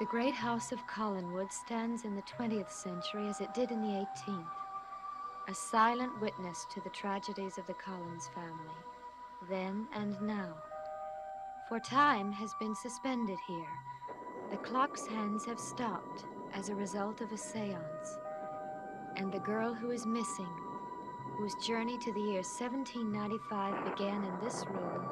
The great house of Collinwood stands in the 20th century as it did in the 18th, a silent witness to the tragedies of the Collins family, then and now. For time has been suspended here. The clock's hands have stopped as a result of a seance, and the girl who is missing, whose journey to the year 1795 began in this room,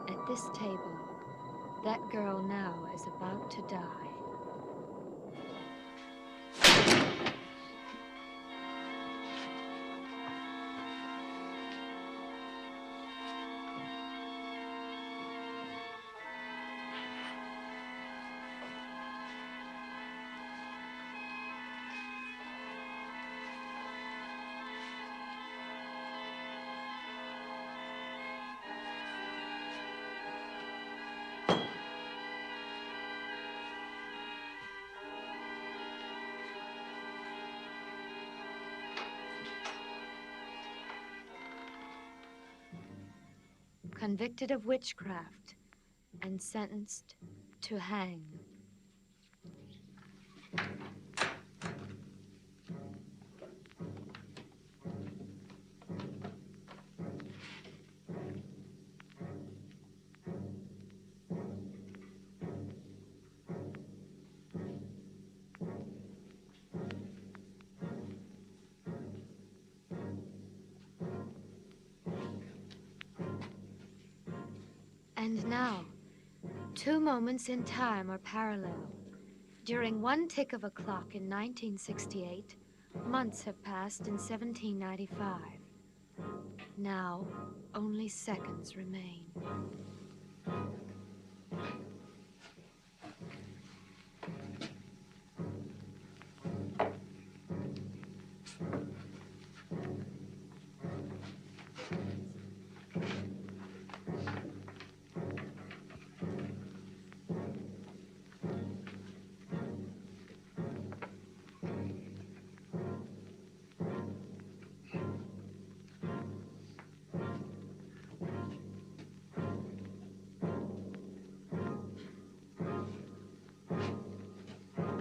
at this table, that girl now is about to die. Convicted of witchcraft and sentenced to hang. And now, two moments in time are parallel. During one tick of a clock in 1968, months have passed in 1795. Now, only seconds remain.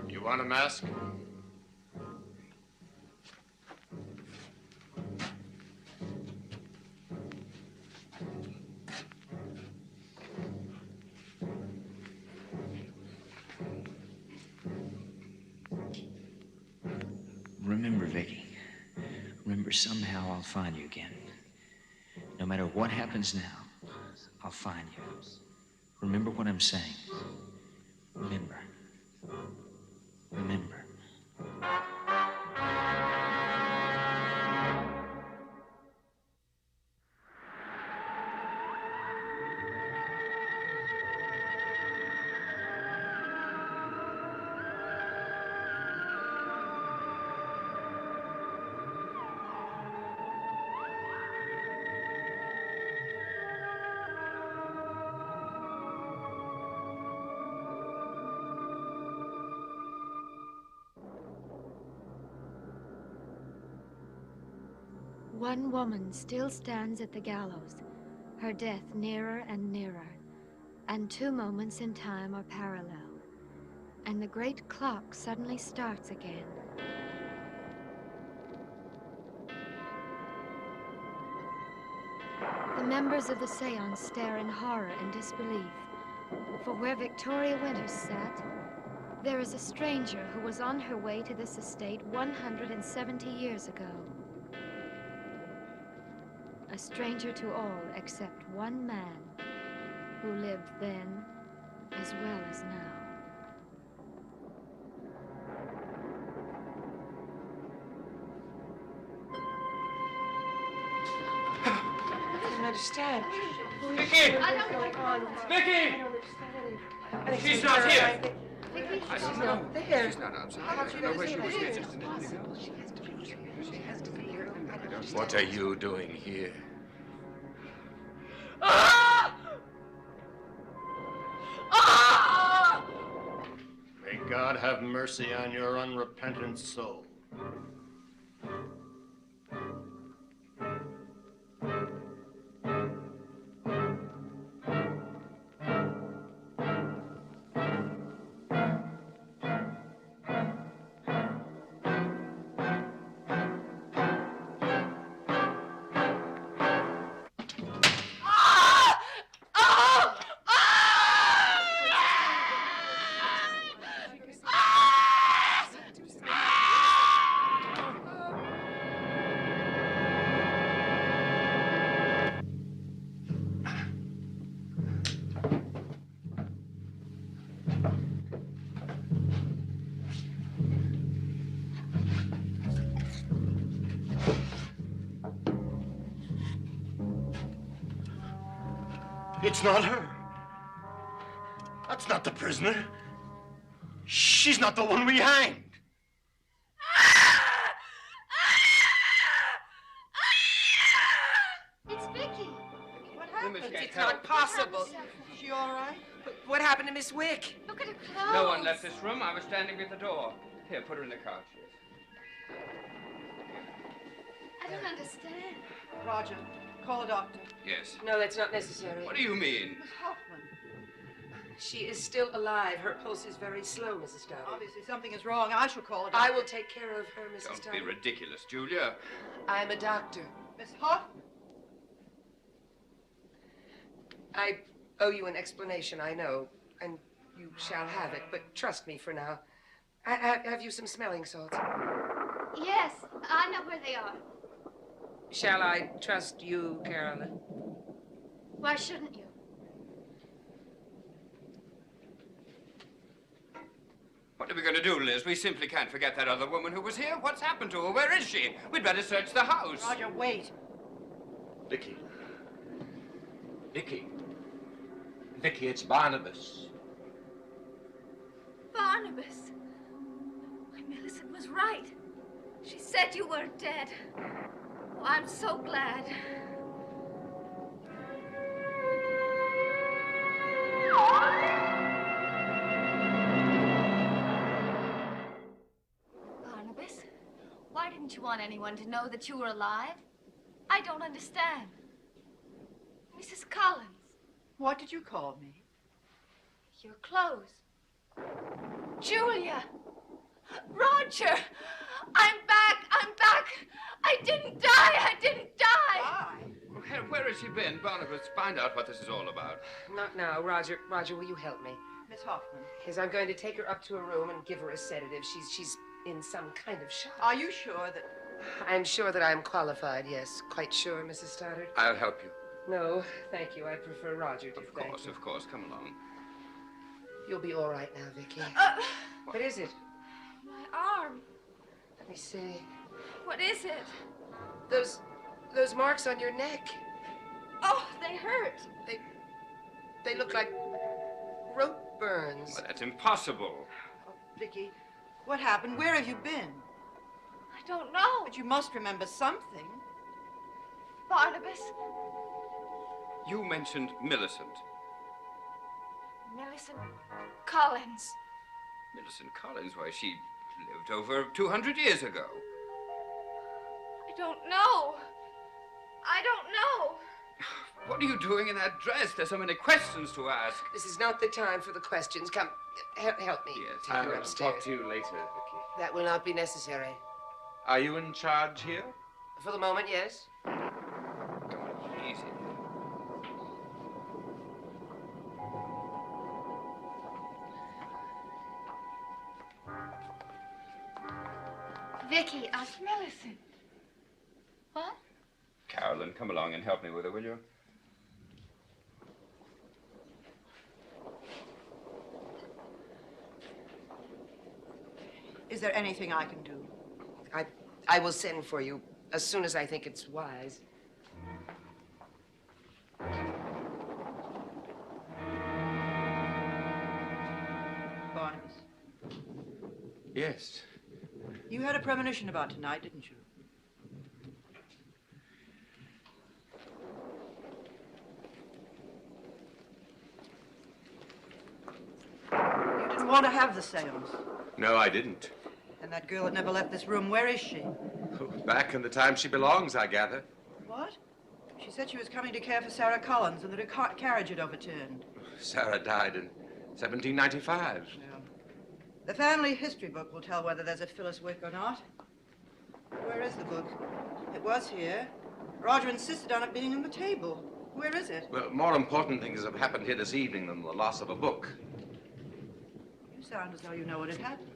You want a mask? Remember, Vicky. Remember, somehow I'll find you again. No matter what happens now, I'll find you. Remember what I'm saying. Remember. Remember. One woman still stands at the gallows, her death nearer and nearer, and two moments in time are parallel, and the great clock suddenly starts again. The members of the seance stare in horror and disbelief, for where Victoria Winters sat, there is a stranger who was on her way to this estate 170 years ago. A stranger to all except one man who lived then as well as now. I don't understand. Vicky! What's going on? Vicky! I don't understand. I think She's not here. She's not there. She's not outside. How I do you know know where she was. she's Here. here? She has to be here. She has to be here. I don't understand. What are you doing here? May God have mercy on your unrepentant soul. It's not her. That's not the prisoner. She's not the one we hanged. It's Vicky. What happened? It's Help. not possible. Is she all right? What happened to Miss Wick? Look at her clothes. No one left this room. I was standing at the door. Here, put her in the couch. I don't understand. Roger, call a doctor. Yes. No, that's not necessary. What do you mean? Miss Hoffman. She is still alive. Her pulse is very slow, Mrs. Stoddard. Obviously, something is wrong. I shall call a doctor. I will take care of her, Mrs. Don't Stoddard. be ridiculous, Julia. I'm a doctor. Miss Hoffman. I owe you an explanation, I know, and you shall have it, but trust me for now. Have you some smelling salts? Yes, I know where they are. Shall I trust you, Carolyn? Why shouldn't you? What are we going to do, Liz? We simply can't forget that other woman who was here. What's happened to her? Where is she? We'd better search the house. Roger, wait. Vicky. Vicky. Vicky, it's Barnabas. Barnabas. Why, Millicent was right. She said you were dead. Oh, I'm so glad. Barnabas, why didn't you want anyone to know that you were alive? I don't understand. Mrs. Collins, What did you call me? your clothes. Julia! Roger! I'm back! I'm back! I didn't die! I didn't die! Why? Where has she been? Barnabas, find out what this is all about. Not now, Roger. Roger, will you help me? Miss Hoffman. Yes, I'm going to take her up to her room and give her a sedative. She's in some kind of shock. Are you sure that... I'm sure that I'm qualified, yes. Quite sure, Mrs. Stoddard. I'll help you. No, thank you. I prefer Roger to Of thank course, you. of course. Come along. You'll be all right now, Vicky. What is it? My arm. Let me see. What is it? Those marks on your neck. Oh, they hurt. They look like rope burns. Well, that's impossible. Oh, Vicky, what happened? Where have you been? I don't know. But you must remember something. Barnabas. You mentioned Millicent. Millicent Collins. Millicent Collins, why, she lived over 200 years ago. I don't know. I don't know. What are you doing in that dress? There's so many questions to ask. This is not the time for the questions. Come, help me. Yes, Take her I'll upstairs. talk to you later, Vicky. That will not be necessary. Are you in charge here? For the moment, yes. Come on, easy. Vicky, ask Millicent. What? Carolyn, come along and help me with her, will you? Is there anything I can do? I will send for you as soon as I think it's wise. Barnabas, Yes. you had a premonition about tonight, didn't you? You didn't want to have the seance. No, I didn't. And that girl that never left this room, where is she? Back in the time she belongs, I gather. What? She said she was coming to care for Sarah Collins and that her carriage had overturned. Sarah died in 1795. Yeah. The family history book will tell whether there's a Phyllis Wick or not. Where is the book? It was here. Roger insisted on it being on the table. Where is it? Well, more important things have happened here this evening than the loss of a book. You sound as though you know what had happened.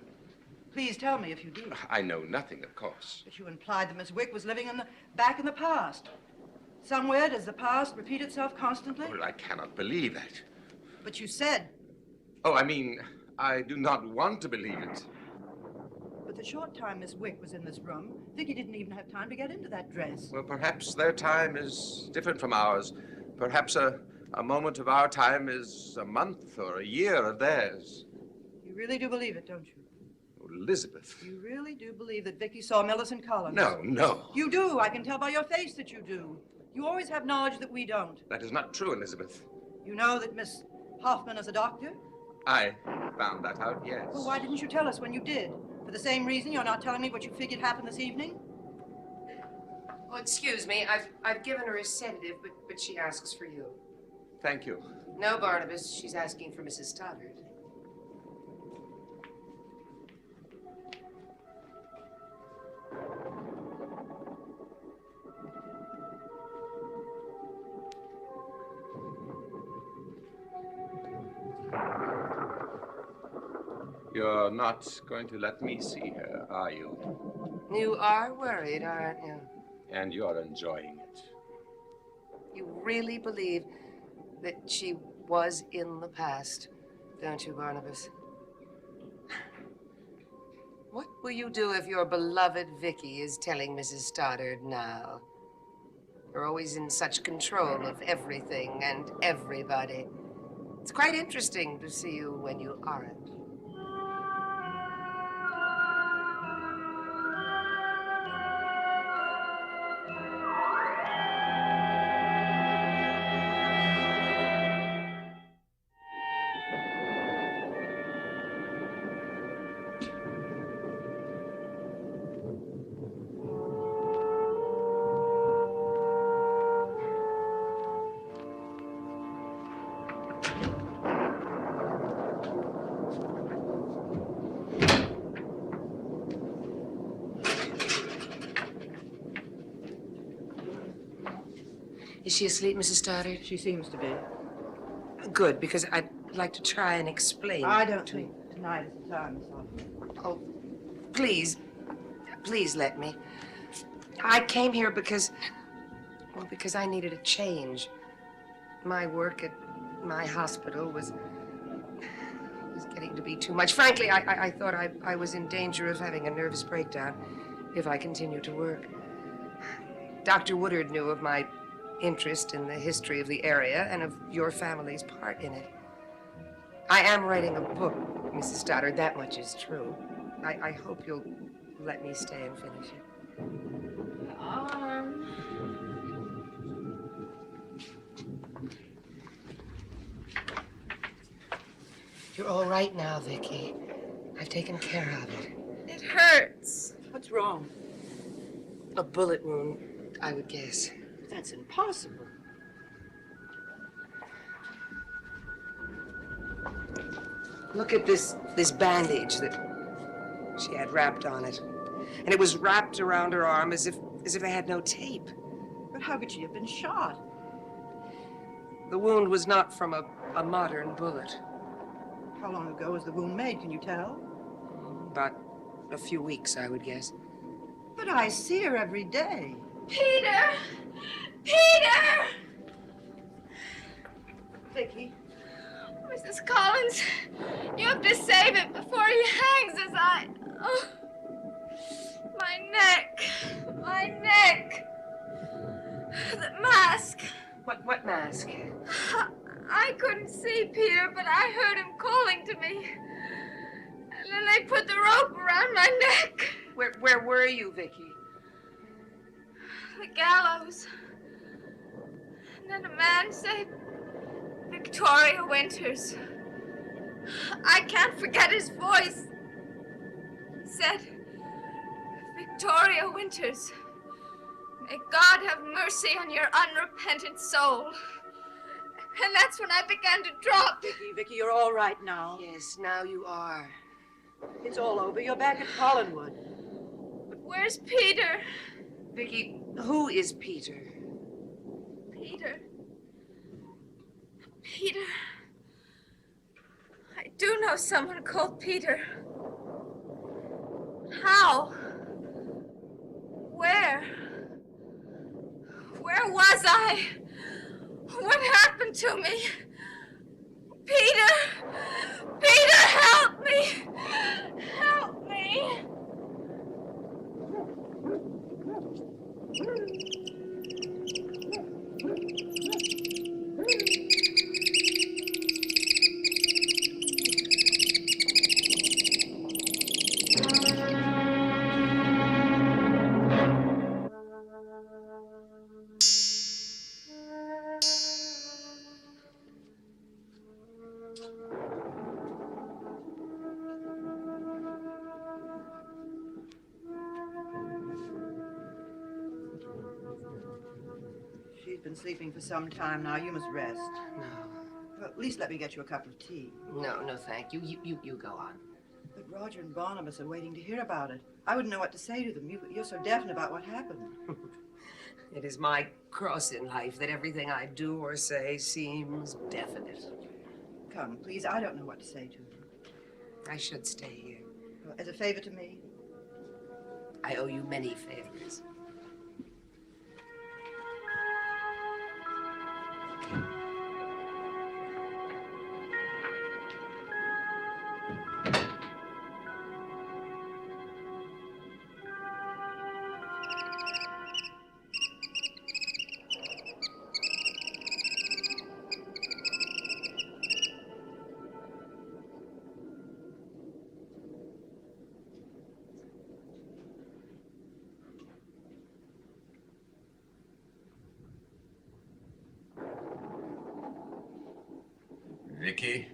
Please tell me if you do. I know nothing, of course. But you implied that Miss Wick was living back in the past. Somewhere does the past repeat itself constantly? Well, I cannot believe that. But you said. Oh, I mean, I do not want to believe it. But the short time Miss Wick was in this room, Vicky didn't even have time to get into that dress. Well, perhaps their time is different from ours. Perhaps a A moment of our time is a month or a year of theirs. You really do believe it, don't you? Oh, Elizabeth. You really do believe that Vicky saw Millicent Collins? No, no. You do. I can tell by your face that you do. You always have knowledge that we don't. That is not true, Elizabeth. You know that Miss Hoffman is a doctor? I found that out, yes. Well, why didn't you tell us when you did? For the same reason you're not telling me what you figured happened this evening? Well, excuse me. I've given her a sedative, but she asks for you. Thank you. No, Barnabas. She's asking for Mrs. Stoddard. You're not going to let me see her, are you? You are worried, aren't you? And you're enjoying it. You really believe that she was in the past, don't you, Barnabas? What will you do if your beloved Vicky is telling Mrs. Stoddard now? You're always in such control of everything and everybody. It's quite interesting to see you when you aren't. Is she asleep, Mrs. Stoddard? She seems to be. Good, because I'd like to try and explain. I don't think tonight is the time, Miss Hoffman. Oh, please, please let me. I came here because I needed a change. My work at my hospital was getting to be too much. Frankly, I thought I was in danger of having a nervous breakdown if I continued to work. Dr. Woodard knew of my interest in the history of the area and of your family's part in it. I am writing a book, Mrs. Stoddard. That much is true. I hope you'll let me stay and finish it. You're all right now, Vicky. I've taken care of it. It hurts. What's wrong? A bullet wound, I would guess. That's impossible. Look at this bandage that she had wrapped on it. And it was wrapped around her arm as if it had no tape. But how could she have been shot? The wound was not from a modern bullet. How long ago was the wound made, can you tell? About a few weeks, I would guess. But I see her every day. Peter! Peter! Vicky, Mrs. Collins, you have to save it before he hangs as I... Oh. My neck. My neck. The mask. What mask? I couldn't see Peter, but I heard him calling to me. And then they put the rope around my neck. Where were you, Vicky? The gallows. And then a man said, Victoria Winters. I can't forget his voice. He said, Victoria Winters, may God have mercy on your unrepentant soul. And that's when I began to drop. Vicky, you're all right now. Yes, now you are. It's all over. You're back at Collinwood. But where's Peter? Vicky, who is Peter? Peter. Peter. I do know someone called Peter. How? Where? Where was I? What happened to me? Peter! Peter, help me! Help me! You've been sleeping for some time now. You must rest. No. Well, at least let me get you a cup of tea. No, no, thank you. You go on. But Roger and Barnabas are waiting to hear about it. I wouldn't know what to say to them. You're so definite about what happened. It is my cross in life that everything I do or say seems definite. Come, please, I don't know what to say to them. I should stay here. Well, as a favor to me? I owe you many favors. Vicky?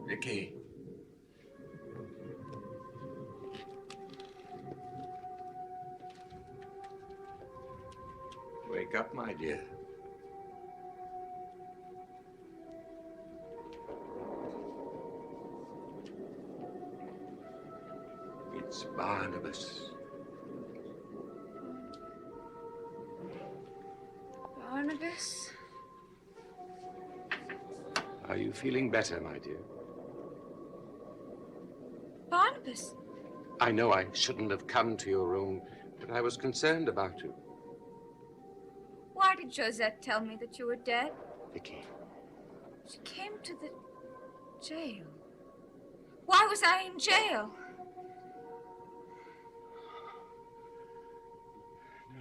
Vicky? Wake up, my dear. It's Barnabas. Barnabas? Are you feeling better, my dear? Barnabas? I know I shouldn't have come to your room, but I was concerned about you. Why did Josette tell me that you were dead? Vicky. She came to the jail. Why was I in jail?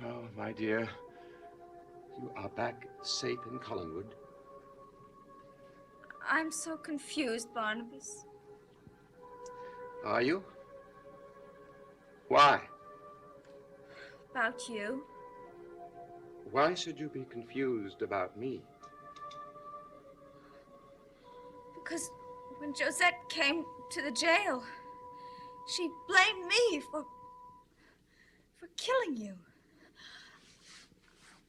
No, my dear. You are back safe in Collinwood. I'm so confused, Barnabas. Are you? Why? About you. Why should you be confused about me? Because when Josette came to the jail, she blamed me for killing you.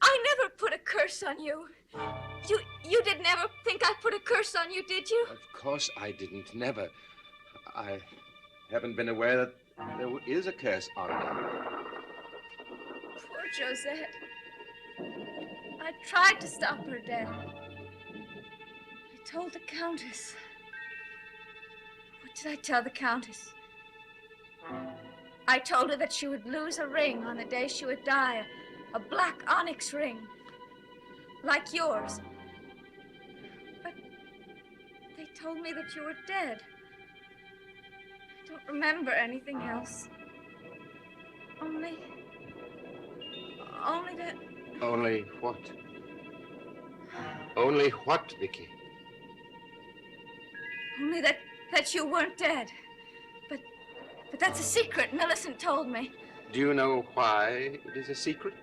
I never put a curse on you. You did never think I put a curse on you, did you? Of course I didn't. Never. I haven't been aware that there is a curse on me. Poor Josette. I tried to stop her death. I told the Countess. What did I tell the Countess? I told her that she would lose a ring on the day she would die, a black onyx ring, like yours. But they told me that you were dead. I don't remember anything else. Only that... Only what? Only what, Vicky? Only that you weren't dead. But that's a secret Millicent told me. Do you know why it is a secret?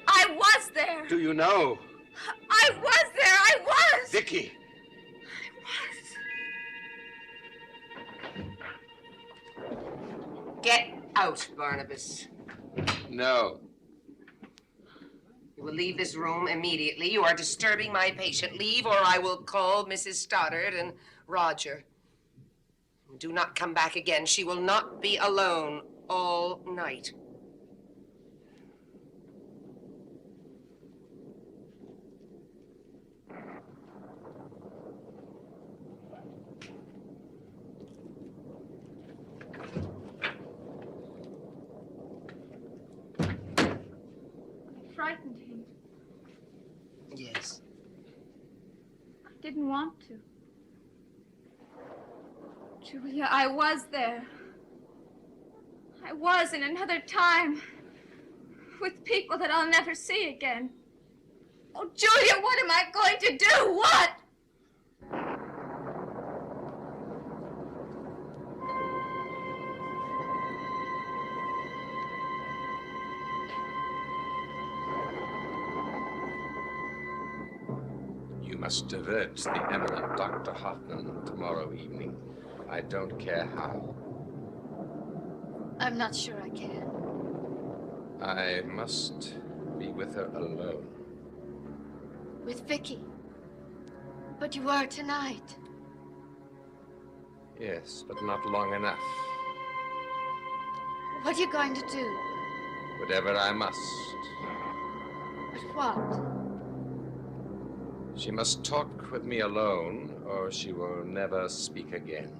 I was there. Do you know? I was there. I was. Vicky! Get out, Barnabas. No. You will leave this room immediately. You are disturbing my patient. Leave, or I will call Mrs. Stoddard and Roger. Do not come back again. She will not be alone all night. Frightened him. Yes. I didn't want to. Julia, I was there. I was in another time. With people that I'll never see again. Oh, Julia, what am I going to do? What? You must divert the eminent Dr. Hoffman tomorrow evening. I don't care how. I'm not sure I can. I must be with her alone. With Vicky. But you were tonight. Yes, but not long enough. What are you going to do? Whatever I must. But what? She must talk with me alone, or she will never speak again.